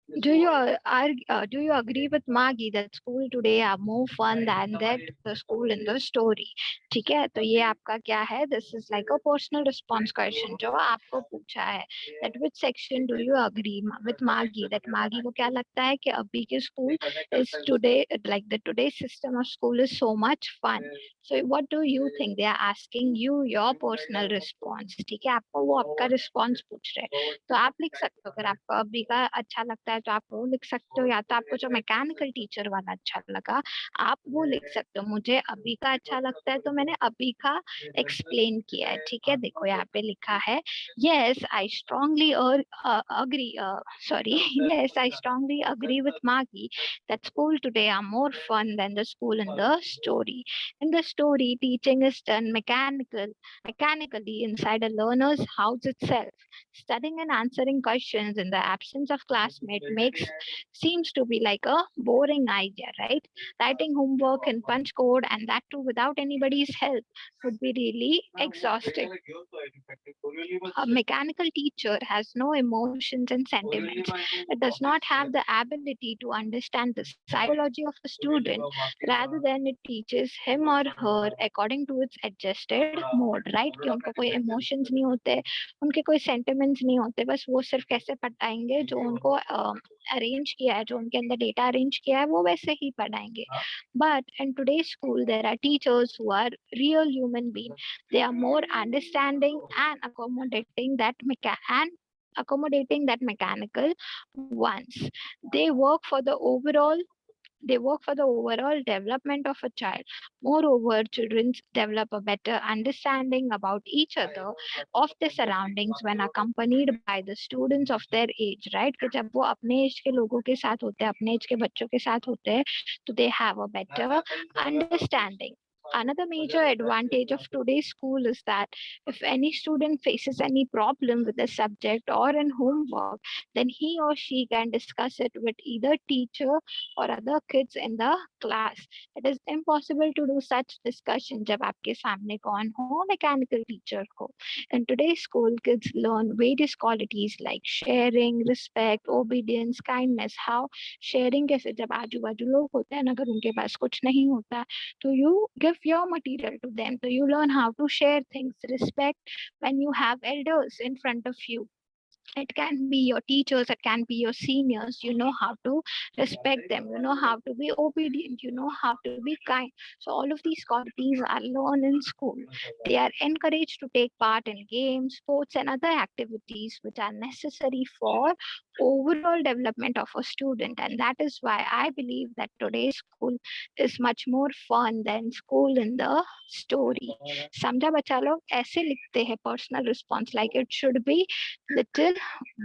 Do you agree with Maggie that school today are more fun than that the school in the story? ठीक है, तो ये आपका क्या है? This is like a personal response question जो आपको पूछा है. That which section do you agree with Maggie? That Maggie को क्या लगता है कि अभी के school is today, like the today's system of school is so much fun. So what do you think? They are asking you your personal response. ठीक है, आपको वो आपका response पूछ रहे हैं. तो आप लिख सकते हो, अगर आपको अभी का अच्छा लगता है तो आप वो लिख सकते हो, या तो आपको जो मैकेनिकल टीचर वाला अच्छा लगा आप वो लिख सकते हो. मुझे अभी का अच्छा लगता है तो मैंने अभी का एक्सप्लेन किया है. ठीक है, देखो यहाँ पे लिखा है, yes I strongly agree sorry yes I strongly agree with Maggie that school today are more fun than the school in the story. In the story, teaching is done mechanically inside a learner's house itself. Studying and answering questions in the absence of classmate makes seems to be like a boring idea, right? Writing homework in punch code, and that too without anybody's help, would be really exhausting. A mechanical teacher has no emotions and sentiments. It does not have the ability to understand the psychology of a student. Rather than it teaches him or her according to its adjusted mode, right? कि उनको कोई emotions नहीं होते, उनके कोई sentiments नहीं होते, बस वो सिर्फ कैसे पढ़ाएंगे जो उनको अरेंज किया है, जो उनके अंदर डेटा अरेंज किया है वो वैसे ही पढ़ाएंगे. But in today's school there are teachers who are real human beings. They are more understanding and accommodating that mechanical ones. They work for the overall they work for the overall development of a child. Moreover, children develop a better understanding about each other, of their surroundings when accompanied by the students of their age, right? कि जब वो अपने as के लोगों के साथ होते हैं, अपने एज के बच्चों के साथ होते हैं, तो they have a better understanding. Another major advantage of today's school is that if any student faces any problem with a subject or in homework, then he or she can discuss it with either teacher or other kids in the class. It is impossible to do such discussion जब आपके सामने कौन हो, mechanical teacher को. In today's school, kids learn various qualities like sharing, respect, obedience, kindness. How sharing कैसे, जब आजू बाजू लोग होते हैं ना, अगर उनके पास कुछ नहीं होता तो you give your material to them, so you learn how to share things. Respect when you have elders in front of you, it can be your teachers, it can be your seniors, you know how to respect them, you know how to be obedient, you know how to be kind. So all of these qualities are learned in school. They are encouraged to take part in games, sports and other activities which are necessary for overall development of a student, and that is why I believe that today's school is much more fun than school in the story. समझा बच्चा लोग? ऐसे लिखते हैं personal response, like it should be little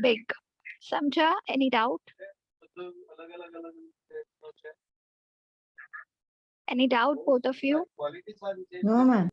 big. समझा? Any doubt? Any doubt, both of you? No, ma'am.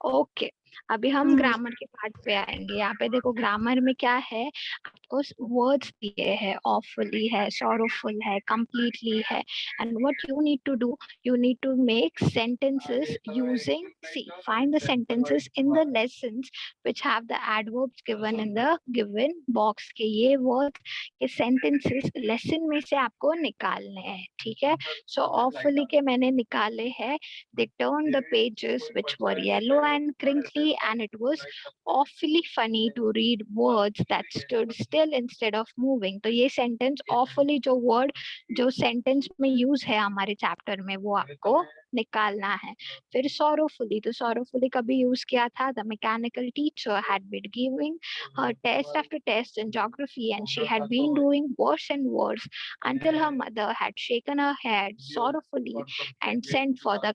Okay, अभी हम grammar के पार्ट पे आएंगे. यहाँ पे देखो ग्रामर में क्या है, आपको वर्ड्स दिए हैं, ऑफुली है, सॉरोफुल है, कंप्लीटली है, and what you need to do, you need to make sentences using, see, find the sentences in the lessons which have the adverbs given in the given box. के ये words के sentences lesson में से आपको निकालने हैं. ठीक है, so awfully के मैंने निकाले हैं. They turned the pages which were yellow and crinkly, and it was awfully funny to read words that stood still instead of moving. तो ये sentence awfully जो word जो sentence में use है हमारे chapter में, वो आपको निकालना है. फिर sorrowfully, तो sorrowfully कभी use किया था? The mechanical teacher had been giving her test after test in geography, and she had been doing worse and worse until her mother had shaken her head sorrowfully and sent for the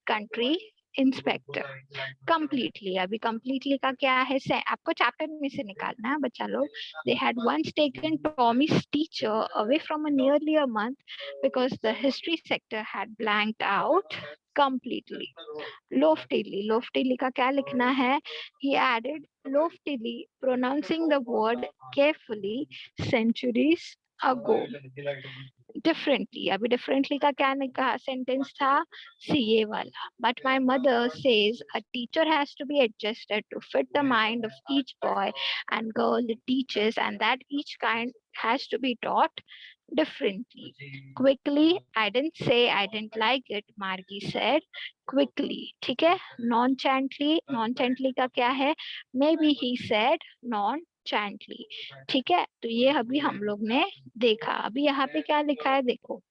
country inspector. Completely, अभी completely का क्या है, से आपको chapter में से निकालना है बच्चा लोग. They had once taken Tommy's teacher away from a nearly a month because the history sector had blanked out completely. Loftily का क्या लिखना है? He added loftily, pronouncing the word carefully, centuries ago. Differently. अभी differently का क्या निकला sentence था, CA वाला। But my mother says a teacher has to be adjusted to fit the mind of each boy and girl it teachers and that each kind has to be taught differently. Quickly, I didn't say I didn't like it, Margi said quickly. ठीक है, non-chantly, non-chantly का क्या है, maybe he said non-chantly। ठीक है, तो ये अभी हम लोग ने देखा। अभी यहाँ पे क्या लिखा है देखो,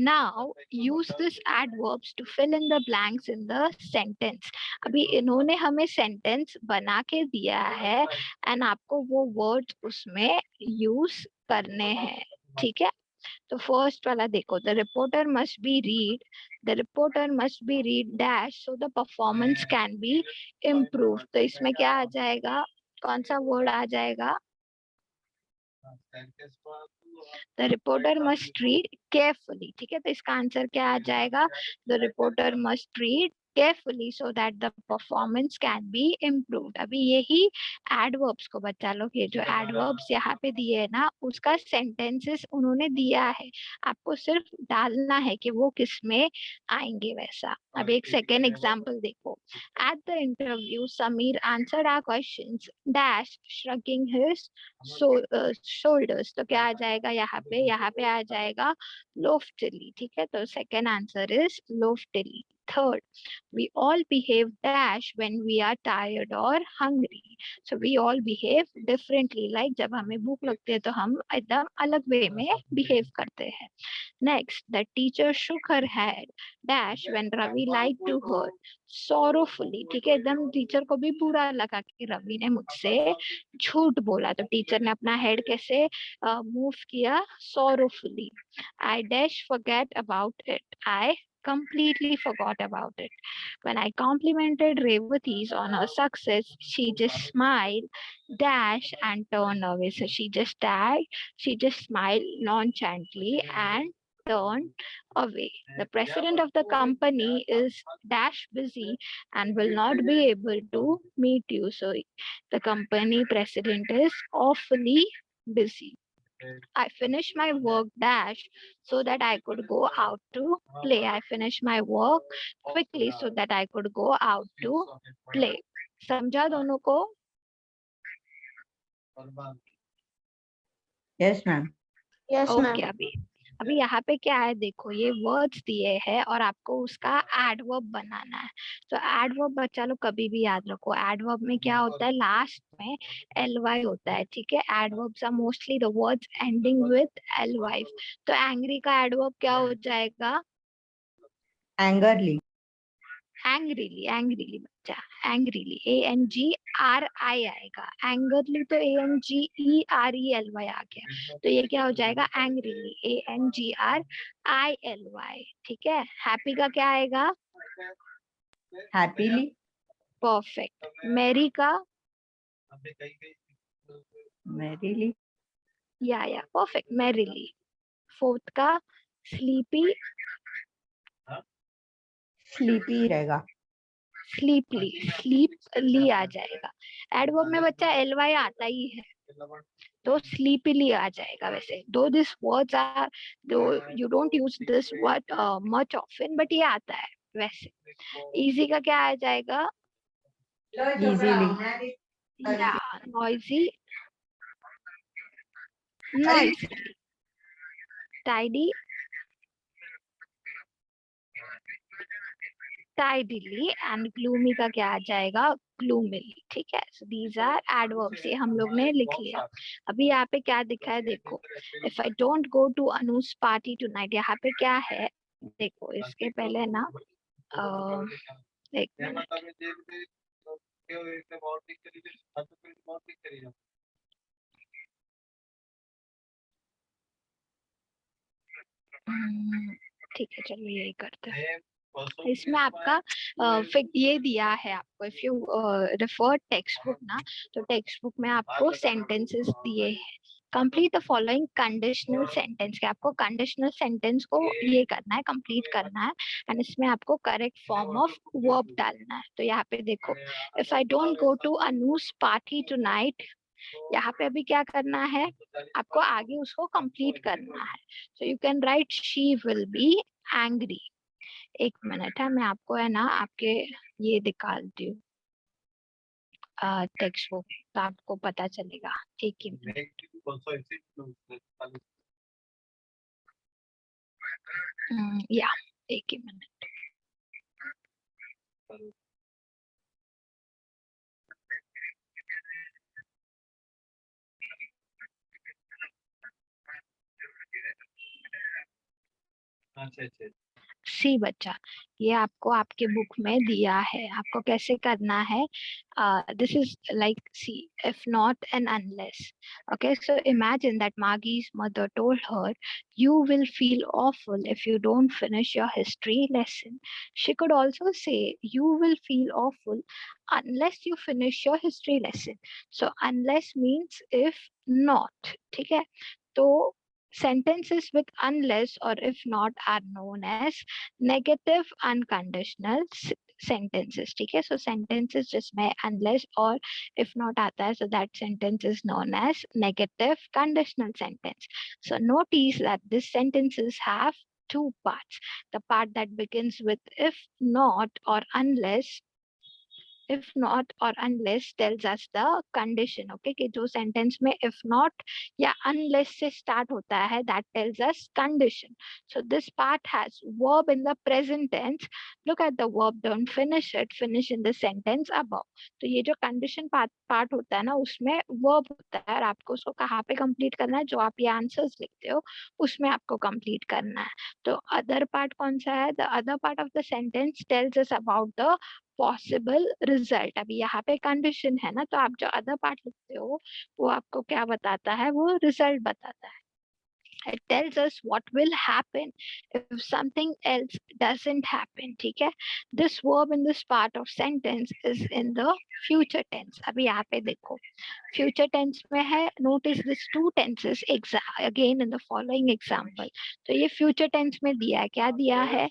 now use this adverbs to fill in the blanks in the sentence। अभी इन्होंने हमें sentence बना के दिया है एंड आपको वो words उसमें use करने हैं। ठीक है, तो फर्स्ट वाला देखो, the reporter must be read, the reporter must be read dash so the performance can be improve. तो इसमें क्या आ जाएगा, कौन सा वर्ड आ जाएगा, the reporter must read carefully. ठीक है, तो इसका आंसर क्या आ जाएगा, the reporter must read carefully so that the performance can be improved. अभी यही एडवर्ब्स को बच्चा लोग, ये जो एडवर्ब्स यहाँ पे दिए है ना, उसका सेंटेंसेस उन्होंने दिया है, आपको सिर्फ डालना है कि वो किस में आएंगे वैसा। अब एक सेकेंड एग्जाम्पल देखो, at the interview Sameer answered our questions dash shrugging his shoulders. तो क्या आ जाएगा यहाँ पे आ जाएगा लोफ्टली। ठीक है, तो second answer is loftily. Third, we all behave dash when we are tired or hungry, so we all behave differently, like जब हमें भूख लगती है तो हम एकदम अलग वे में behave करते हैं। Next, the teacher shook her head dash when Ravi lied to her sorrowfully। ठीक है, एकदम टीचर को भी बुरा लगा कि रवि ने मुझसे झूठ बोला, तो टीचर ने अपना हेड कैसे मूव किया, sorrowfully। I dash forget about it, I completely forgot about it। When I complimented Revati's on her success, she just smiled dash and turned away, so she just smiled nonchalantly and turned away। The president of the company is dash busy and will not be able to meet you, so the company president is awfully busy। I finished my work dash so that I could go out to play। I finished my work quickly so that I could go out to play। समझा दोनों को? Yes ma'am. Yes ma'am. Okay, अभी यहाँ पे क्या है देखो, ये वर्ड्स दिए हैं और आपको उसका एडवर्ब बनाना है। तो एडवर्ब बच्चा लोग कभी भी याद रखो, एडवर्ब में क्या होता है, लास्ट में ly होता है। ठीक है, adverbs are mostly the words ending with ly। तो एंग्री का एडवर्ब क्या हो जाएगा, एंगरली। एंग्रीली, एंग्रीली बच्चा, एंग्रीली ANGRI आएगा। एंगरली तो ANGERELY आ गया, तो ये क्या हो जाएगा, एंग्रीली ANGRILY। ठीक है, हैप्पी का क्या आएगा, हैप्पीली। परफेक्ट। मैरी का, मैरीली। या परफेक्ट, मैरीली। फोर्थ का स्लीपी, स्लीपी रहेगा। स्लीपली, स्लीपली आ जाएगा। एडवर्ब में बच्चा ly आता ही है, तो स्लीपीली आ जाएगा। वैसे दो दिस वर्ड्स आर, दो you don't use this word much often, but ये आता है वैसे। इजी का क्या आ जाएगा, इजीली। या noisy, नॉइसली। Tidy, tidally. And gloomy का क्या आ जाएगा, ग्लूमिली। ठीक है, सो दीज आर एडवर्ब्स, ये हम लोग ने लिख लिया। अभी यहाँ पे क्या दिखा है देखो, if I don't go to Anuj party tonight, यहाँ पे क्या है देखो, इसके पहले ना एक मिनट, ठीक है चलो यही करते हैं। इसमें आपका फिर ये दिया है आपको, if you refer text book ना, तो टेक्स्ट बुक में आपको सेंटेंसेस दिए हैं। Complete the following conditional sentence, के आपको कंडीशनल सेंटेंस को ये करना है, कंप्लीट करना है। एंड इसमें आपको करेक्ट फॉर्म ऑफ वर्ब डालना है। तो यहाँ पे देखो, if I don't go to Anu's party tonight, यहाँ पे अभी क्या करना है, आपको आगे उसको कंप्लीट करना है. So you can write she will be angry. एक मिनट है, मैं आपको है ना आपके ये दिखाती हूँ टेक्स्ट बुक, तो आपको पता चलेगा. एक ही मिनट. या एक ही मिनट. सी बच्चा, ये आपको आपके बुक में दिया है, आपको कैसे करना है. This is like see, if not and unless. Okay, so imagine that Maggie's mother told her, you will feel awful if you don't finish your history lesson. She could also say, you will feel awful unless you finish your history lesson. So unless means if not. ठीक है, तो sentences with unless or if not are known as negative unconditional sentences. ठीक है, so sentences जिसमें unless और if not आता है, so that sentence is known as negative conditional sentence. So notice that these sentences have two parts. The part that begins with if not or unless, if not or unless tells us the condition. Okay, कि जो sentence में if not या unless से start होता है, that tells us condition. So this part has verb in the present tense. Look at the verb, don't finish it, finish in the sentence above. तो ये जो condition part होता है ना, उसमें verb होता है और आपको उसको कहाँ पे complete करना है, जो आप ये answers लिखते हो उसमें आपको complete करना है. तो other part कौन सा है, the other part of the sentence tells us about the possible result. अभी यहाँ पे कंडीशन है ना, तो आप जो अदर पार्ट लिखते हो वो आपको क्या बताता है, वो रिजल्ट बताता है. It tells us what will happen if something else doesn't happen. ठीक है, this verb in this part of sentence is in the future tense. अभी यहाँ पे देखो future tense में है. Notice these two tenses again in the following example. तो ये future tense में दिया है, क्या दिया है,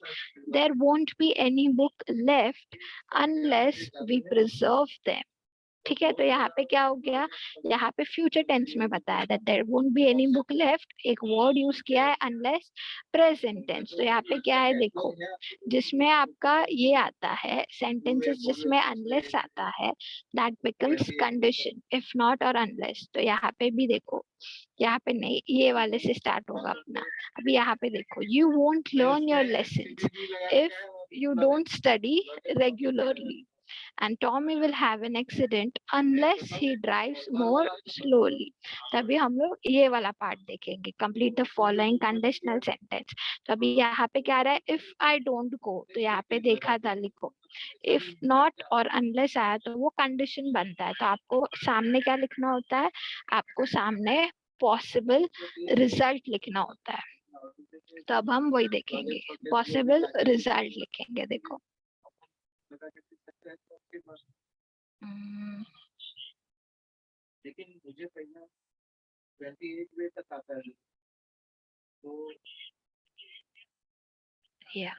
there won't be any book left unless we preserve them. ठीक है, तो यहाँ पे क्या हो गया, यहाँ पे फ्यूचर टेंस में बताया that there won't be any book left. एक वर्ड यूज किया है unless प्रेजेंट टेंस. तो यहाँ पे क्या है देखो, जिसमें आपका ये आता है सेंटेंसेस जिसमें unless आता है, that becomes condition, if not और unless. तो यहाँ पे भी देखो, यहाँ पे नहीं, ये वाले से स्टार्ट होगा अपना. अभी यहाँ पे देखो, you won't learn your lessons if you don't study regularly. And Tommy will have an accident unless he drives more slowly. तभी हम लोग ये वाला पार्ट देखेंगे, complete the following conditional sentence. तो अभी यहाँ पे क्या आ रहा है, if I don't go, तो यहाँ पे देखा था, लिखो if not और unless आया तो वो condition बनता है. तो आपको सामने क्या लिखना होता है, आपको सामने possible result लिखना होता है. तो अब हम वही देखेंगे, possible result लिखेंगे. देखो लेकिन मुझे पहला 28 वे तक आता है, तो या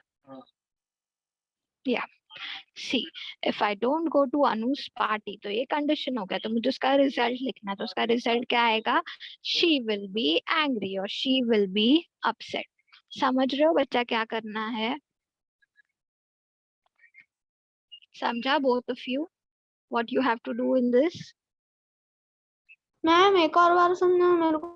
see, if I don't go to Anuj party, तो ये कंडीशन हो गया, तो मुझे उसका रिजल्ट लिखना है. तो उसका रिजल्ट क्या आएगा, शी विल बी एंग्री और शी विल बी अपसेट. समझ रहे हो बच्चा क्या करना है, समझा both of you what you have to do in this. Ma'am एक और बार समझाओ मेरे को.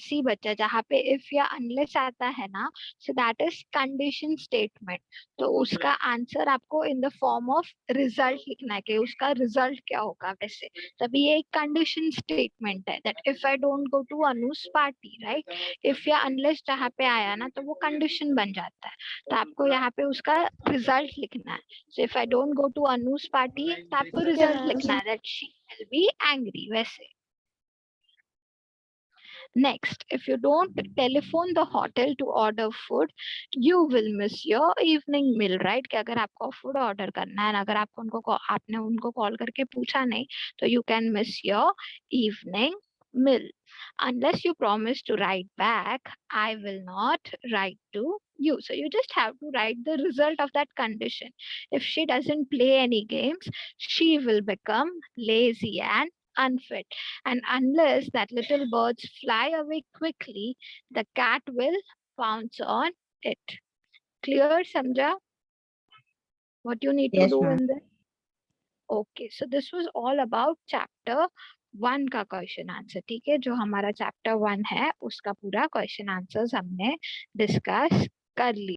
सी बच्चा, जहाँ पे इफ या अनलेस आता है ना, so that is condition statement. तो उसका आंसर आपको in the form of result लिखना है कि उसका रिजल्ट क्या होगा वैसे. तभी ये एक कंडीशन स्टेटमेंट है that if I don't go to Anuj party, right. If या अनलेस जहाँ पे आया ना, तो वो कंडीशन बन जाता है. तो आपको यहाँ पे उसका रिजल्ट लिखना है. So if I don't go to Anuj party, तो आपको रिजल्ट लिखना है that she will be angry, वैसे. Next, if you don't telephone the hotel to order food, you will miss your evening meal, right? कि अगर आपको food order करना है, अगर आपको आपने उनको call करके पूछा नहीं, तो you can miss your evening mill. Unless you promise to write back, I will not write to you. So you just have to write the result of that condition. If she doesn't play any games, she will become lazy and unfit. And unless that little birds fly away quickly, the cat will pounce on it. Clear, Samja? What you need to Yes, do ma'am. in this? Okay so this was all about chapter 1 का question answer. ठीक है, जो हमारा chapter 1 है उसका पूरा question answers हमने discuss कर लिया.